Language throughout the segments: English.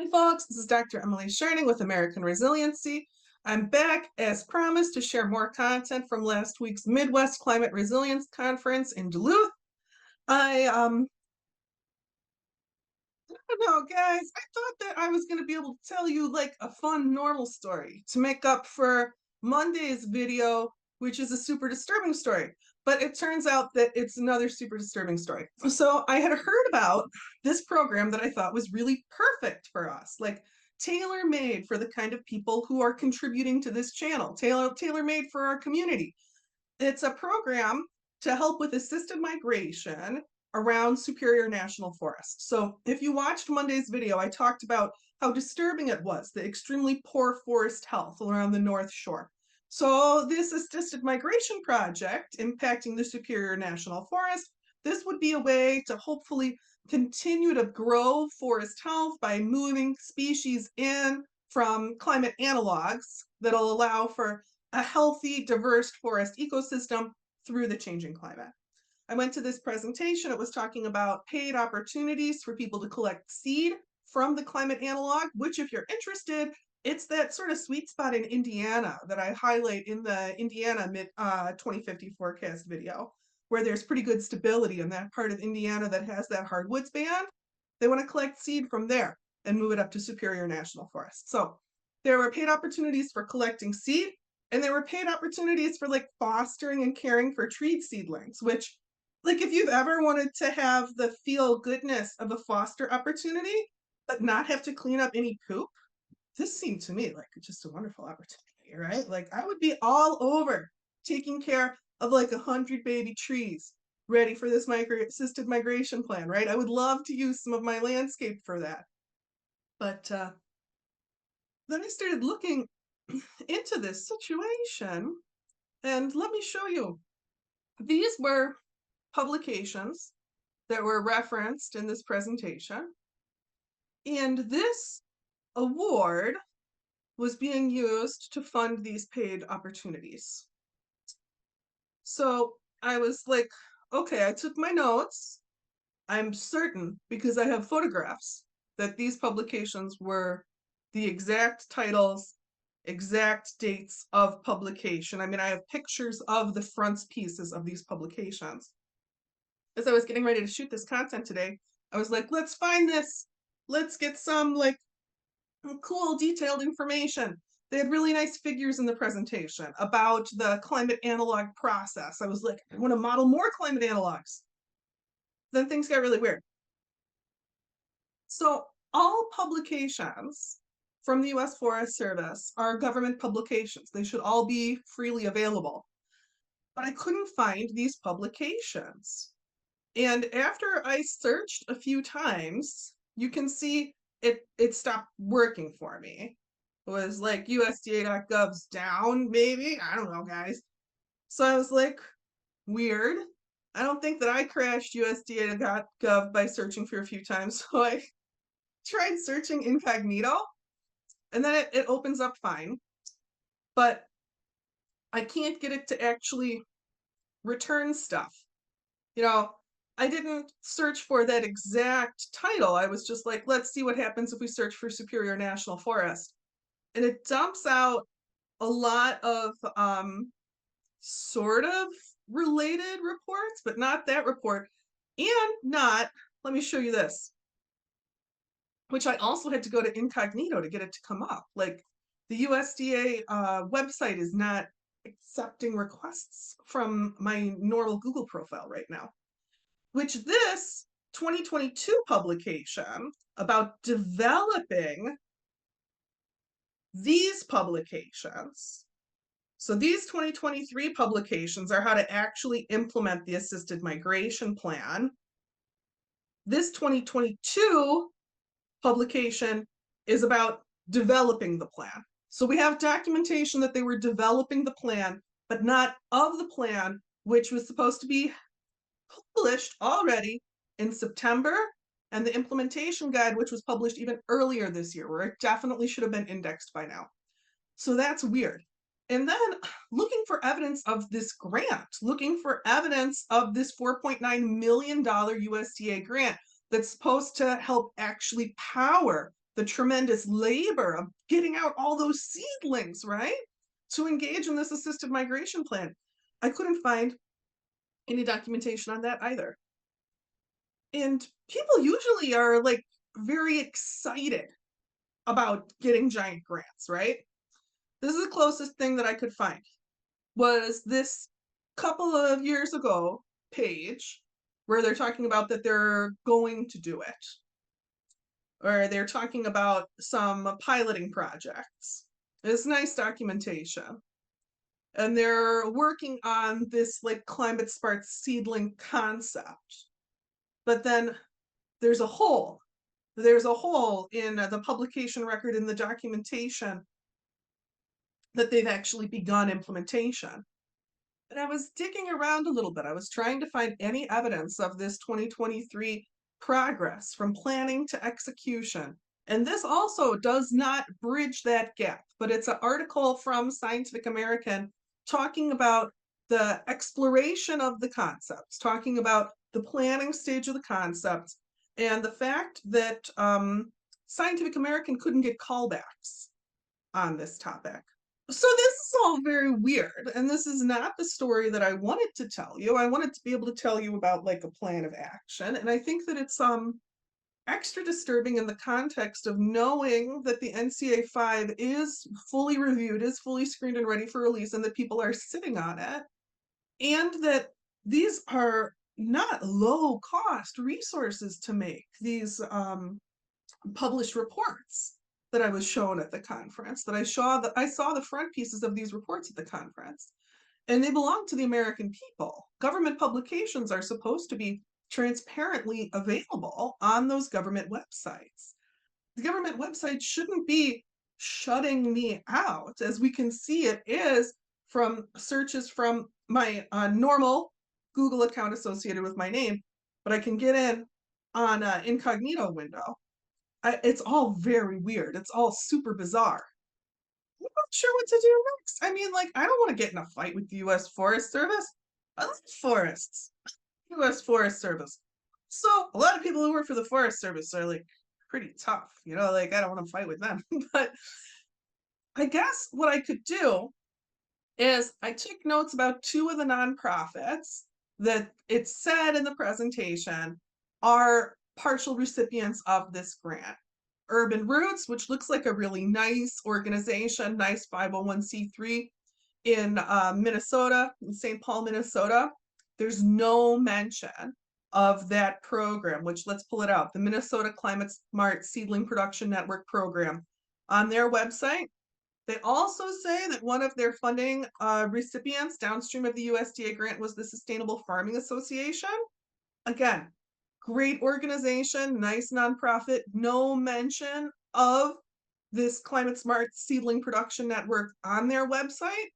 Hi, folks. This is Dr. Emily Shining with American Resiliency. I'm back as promised to share more content from last week's Midwest Climate Resilience Conference in Duluth. I don't know, guys. I thought that I was going to be able to tell you like a fun, normal story to make up for Monday's video, which is a super disturbing story. But it turns out that it's another super disturbing story. So I had heard about this program that I thought was really perfect for us, like tailor-made for the kind of people who are contributing to this channel, tailor-made for our community. It's a program to help with assisted migration around Superior National Forest. So if you watched Monday's video, I talked about how disturbing it was, the extremely poor forest health around the North Shore. So this assisted migration project impacting the Superior National Forest, this would be a way to hopefully continue to grow forest health by moving species in from climate analogs that'll allow for a healthy, diverse forest ecosystem through the changing climate. I went to this presentation. It was talking about paid opportunities for people to collect seed from the climate analog, which, if you're interested, it's that sort of sweet spot in Indiana that I highlight in the Indiana 2050 forecast video, where there's pretty good stability in that part of Indiana that has that hardwoods band. They want to collect seed from there and move it up to Superior National Forest. So there were paid opportunities for collecting seed, and there were paid opportunities for like fostering and caring for tree seedlings, which, like, if you've ever wanted to have the feel goodness of a foster opportunity but not have to clean up any poop, this seemed to me like just a wonderful opportunity, right? Like, I would be all over taking care of like 100 baby trees ready for this assisted migration plan, right? I would love to use some of my landscape for that. But then I started looking into this situation, and let me show you. These were publications that were referenced in this presentation, and this award was being used to fund these paid opportunities. So I was like, okay, I took my notes. I'm certain, because I have photographs, that these publications were the exact titles, exact dates of publication. I mean, I have pictures of the frontispieces of these publications. As I was getting ready to shoot this content today, I was like, let's find this. Let's get some like cool detailed information. They had really nice figures in the presentation about the climate analog process. I was like, I want to model more climate analogs. Then things got really weird. So all publications from the US Forest Service are government publications. They should all be freely available. But I couldn't find these publications. And after I searched a few times, you can see it stopped working for me. It was like USDA.gov's down, maybe. I don't know, guys. So I was like, weird. I don't think that I crashed USDA.gov by searching for a few times. So I tried searching incognito, and then it opens up fine. But I can't get it to actually return stuff. You know, I didn't search for that exact title. I was just like, let's see what happens if we search for Superior National Forest. And it dumps out a lot of sort of related reports, but not that report. And not, let me show you this, which I also had to go to incognito to get it to come up. Like, the USDA website is not accepting requests from my normal Google profile right now. Which this 2022 publication about developing these publications. So these 2023 publications are how to actually implement the assisted migration plan. This 2022 publication is about developing the plan. So we have documentation that they were developing the plan, but not of the plan, which was supposed to be published already in September, and the implementation guide, which was published even earlier this year, where it definitely should have been indexed by now. So that's weird. And then looking for evidence of this grant, looking for evidence of this $4.9 million USDA grant that's supposed to help actually power the tremendous labor of getting out all those seedlings, right? To engage in this assisted migration plan. I couldn't find any documentation on that either. And people usually are like very excited about getting giant grants, right? This is the closest thing that I could find was this couple of years ago page where they're talking about that they're going to do it, or they're talking about some piloting projects. It's nice documentation. And they're working on this like climate smart seedling concept. But then there's a hole. There's a hole in the publication record in the documentation that they've actually begun implementation. And I was digging around a little bit. I was trying to find any evidence of this 2023 progress from planning to execution. And this also does not bridge that gap, but it's an article from Scientific American talking about the exploration of the concepts, talking about the planning stage of the concepts, and the fact that Scientific American couldn't get callbacks on this topic. So this is all very weird, and this is not the story that I wanted to tell you. I wanted to be able to tell you about like a plan of action, and I think that it's extra disturbing in the context of knowing that the NCA 5 is fully reviewed, is fully screened and ready for release, and that people are sitting on it, and that these are not low cost resources to make these published reports that I was shown at the conference, that I saw the front pieces of these reports at the conference, and they belong to the American people. Government publications are supposed to be transparently available on those government websites. The government website shouldn't be shutting me out, as we can see it is from searches from my normal Google account associated with my name, but I can get in on an incognito window. It's all very weird. It's all super bizarre. I'm not sure what to do next. I mean, like, I don't want to get in a fight with the U.S. Forest Service. I love forests. U.S. Forest Service. So a lot of people who work for the Forest Service are like pretty tough, you know, like I don't want to fight with them. But I guess what I could do is I took notes about two of the nonprofits that it said in the presentation are partial recipients of this grant. Urban Roots, which looks like a really nice organization, nice 501c3 in Minnesota, in St. Paul, Minnesota. There's no mention of that program, which let's pull it out, the Minnesota Climate Smart Seedling Production Network program. On their website, they also say that one of their funding recipients downstream of the USDA grant was the Sustainable Farming Association. Again, great organization, nice nonprofit, no mention of this Climate Smart Seedling Production Network on their website.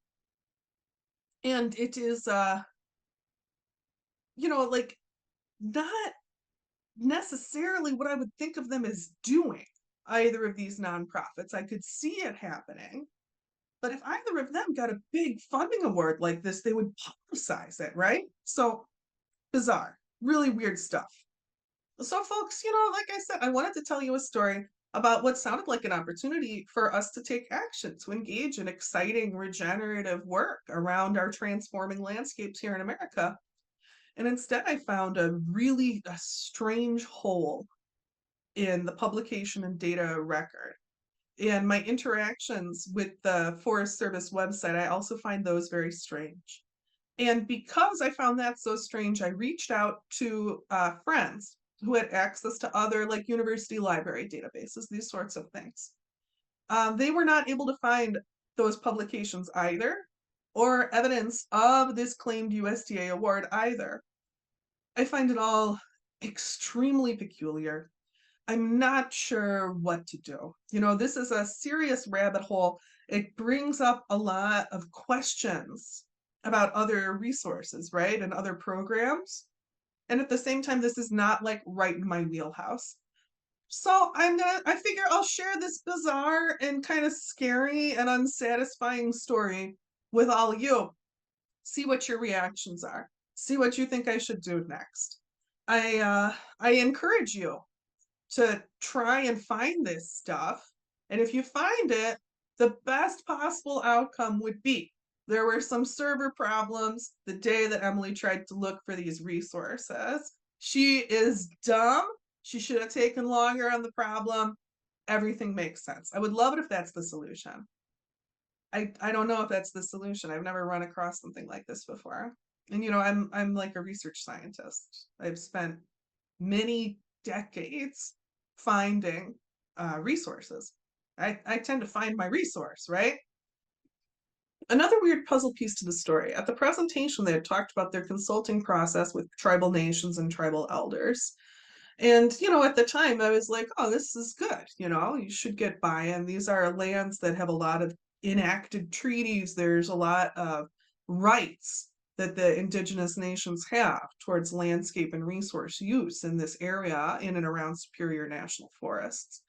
And it is, you know, like not necessarily what I would think of them as doing, either of these nonprofits. I could see it happening. But if either of them got a big funding award like this, they would publicize it, right? So bizarre, really weird stuff. So, folks, you know, like I said, I wanted to tell you a story about what sounded like an opportunity for us to take action, to engage in exciting regenerative work around our transforming landscapes here in America. And instead, I found a really strange hole in the publication and data record. And my interactions with the Forest Service website, I also find those very strange. And because I found that so strange, I reached out to friends who had access to other like university library databases, these sorts of things. They were not able to find those publications either, or evidence of this claimed USDA award either. I find it all extremely peculiar. I'm not sure what to do. You know, this is a serious rabbit hole. It brings up a lot of questions about other resources, right? And other programs. And at the same time, this is not like right in my wheelhouse. So I figure I'll share this bizarre and kind of scary and unsatisfying story with all of you. See what your reactions are. See what you think I should do next. I encourage you to try and find this stuff. And if you find it, the best possible outcome would be there were some server problems the day that Emily tried to look for these resources. She is dumb. She should have taken longer on the problem. Everything makes sense. I would love it if that's the solution. I don't know if that's the solution. I've never run across something like this before. And I'm like a research scientist. I've spent many decades finding resources. I tend to find my resource, right? Another weird puzzle piece to the story. At the presentation, they had talked about their consulting process with tribal nations and tribal elders. And, at the time, I was like, oh, this is good. You should get buy-in. These are lands that have a lot of enacted treaties. There's a lot of rights that the indigenous nations have towards landscape and resource use in this area in and around Superior National Forests.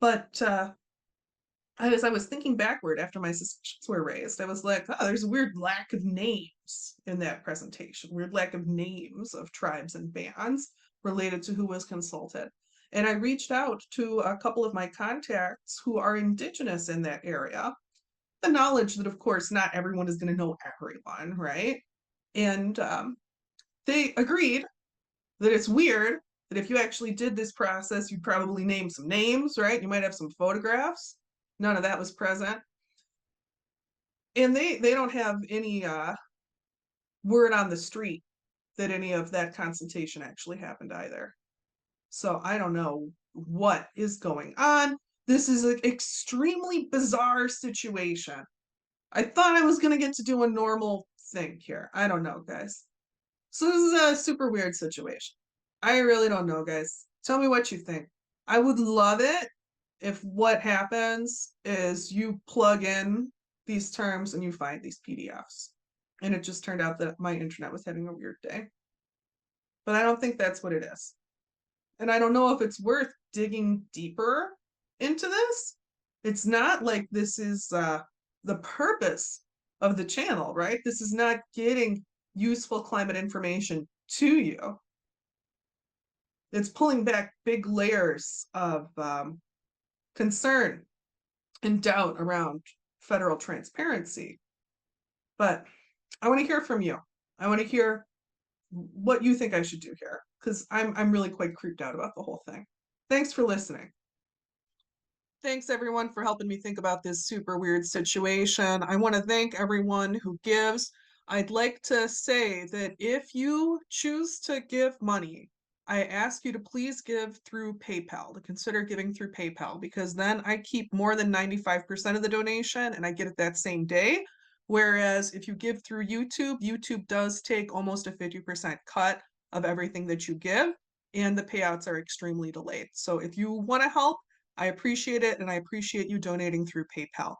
But as I was thinking backward after my suspicions were raised, I was like, oh, there's a weird lack of names in that presentation, weird lack of names of tribes and bands related to who was consulted. And I reached out to a couple of my contacts who are indigenous in that area. The knowledge that, of course, not everyone is going to know everyone, right? And they agreed that it's weird that if you actually did this process, you'd probably name some names, right? You might have some photographs. None of that was present. And they don't have any word on the street that any of that consultation actually happened either. So I don't know what is going on. This is an extremely bizarre situation. I thought I was going to get to do a normal thing here. I don't know, guys. So this is a super weird situation. I really don't know, guys. Tell me what you think. I would love it if what happens is you plug in these terms and you find these PDFs. And it just turned out that my internet was having a weird day. But I don't think that's what it is. And I don't know if it's worth digging deeper into this. It's not like this is the purpose of the channel, right? This is not getting useful climate information to you. It's pulling back big layers of concern and doubt around federal transparency. But I want to hear from you. I want to hear what you think I should do here, because I'm really quite creeped out about the whole thing. Thanks for listening. Thanks everyone for helping me think about this super weird situation. I want to thank everyone who gives. I'd like to say that if you choose to give money, I ask you to please give through PayPal, to consider giving through PayPal, because then I keep more than 95% of the donation and I get it that same day. Whereas if you give through YouTube, YouTube does take almost a 50% cut of everything that you give, and the payouts are extremely delayed. So if you want to help, I appreciate it, and I appreciate you donating through PayPal.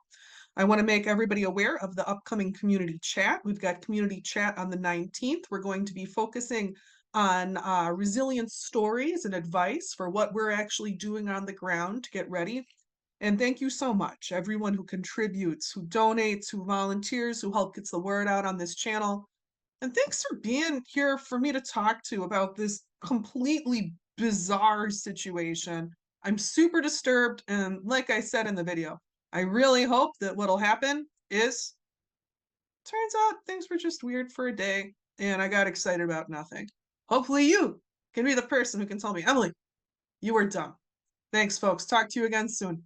I want to make everybody aware of the upcoming community chat. We've got community chat on the 19th. We're going to be focusing on resilience stories and advice for what we're actually doing on the ground to get ready. And thank you so much, everyone who contributes, who donates, who volunteers, who help gets the word out on this channel. And thanks for being here for me to talk to about this completely bizarre situation. I'm super disturbed, and like I said in the video, I really hope that what'll happen is, turns out things were just weird for a day, and I got excited about nothing. Hopefully you can be the person who can tell me, Emily, you were dumb. Thanks, folks. Talk to you again soon.